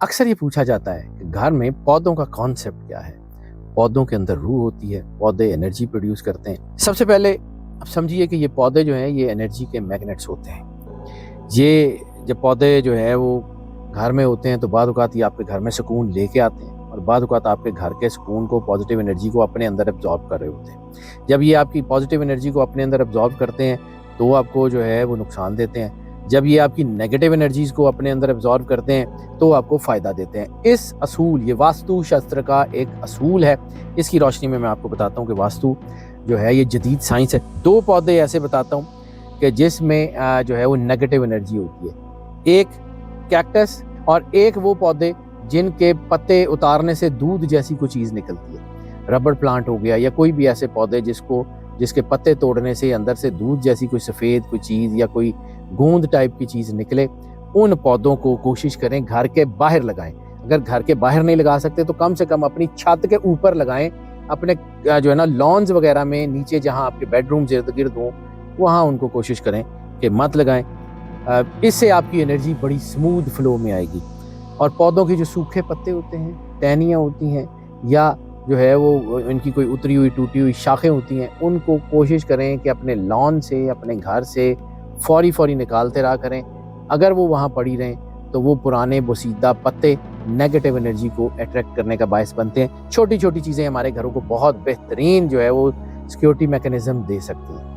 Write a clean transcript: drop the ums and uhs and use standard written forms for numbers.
अक्सर ये पूछा जाता है कि घर में पौधों का कॉन्सेप्ट क्या है। पौधों के अंदर रूह होती है, पौधे एनर्जी प्रोड्यूस करते हैं। सबसे पहले आप समझिए कि ये पौधे जो हैं ये एनर्जी के मैग्नेट्स होते हैं। ये जब पौधे जो है वो घर में होते हैं तो बाद औक़ात ये आपके घर में सुकून लेके आते हैं और बाद औक़ात आपके घर के सुकून को, पॉजिटिव एनर्जी को अपने अंदर एब्जॉर्ब कर रहे होते हैं। जब ये आपकी पॉजिटिव एनर्जी को अपने अंदर एब्जॉर्ब करते हैं तो आपको जो है वो नुकसान देते हैं। जब ये आपकी नेगेटिव एनर्जीज़ को अपने अंदर एब्जॉर्ब करते हैं तो आपको फ़ायदा देते हैं। इस असूल, ये वास्तु शास्त्र का एक असूल है। इसकी रोशनी में मैं आपको बताता हूँ कि वास्तु जो है ये जदीद साइंस है। 2 पौधे ऐसे बताता हूँ कि जिसमें जो है वो नेगेटिव एनर्जी होती है। एक कैक्टस और एक वो पौधे जिनके पत्ते उतारने से दूध जैसी कोई चीज़ निकलती है। रबड़ प्लांट हो गया या कोई भी ऐसे पौधे जिसके पत्ते तोड़ने से अंदर से दूध जैसी कोई सफ़ेद कोई चीज़ या कोई गूंद टाइप की चीज़ निकले, उन पौधों को कोशिश करें घर के बाहर लगाएं। अगर घर के बाहर नहीं लगा सकते तो कम से कम अपनी छत के ऊपर लगाएं। अपने जो है ना लॉन्स वगैरह में नीचे जहां आपके बेडरूम इर्द गिर्द हो वहां उनको कोशिश करें कि मत लगाएं। इससे आपकी एनर्जी बड़ी स्मूथ फ्लो में आएगी। और पौधों के जो सूखे पत्ते होते हैं, टहनियाँ होती हैं या जो है वो इनकी कोई उतरी हुई टूटी हुई शाखें होती हैं, उनको कोशिश करें कि अपने लॉन से, अपने घर से फौरी निकालते रहा करें। अगर वो वहाँ पड़ी रहें तो वो पुराने बोसीदा पत्ते नेगेटिव एनर्जी को अट्रैक्ट करने का बायस बनते हैं। छोटी-छोटी चीज़ें हमारे घरों को बहुत बेहतरीन जो है वो सिक्योरिटी मैकेनिज़्म दे सकती हैं।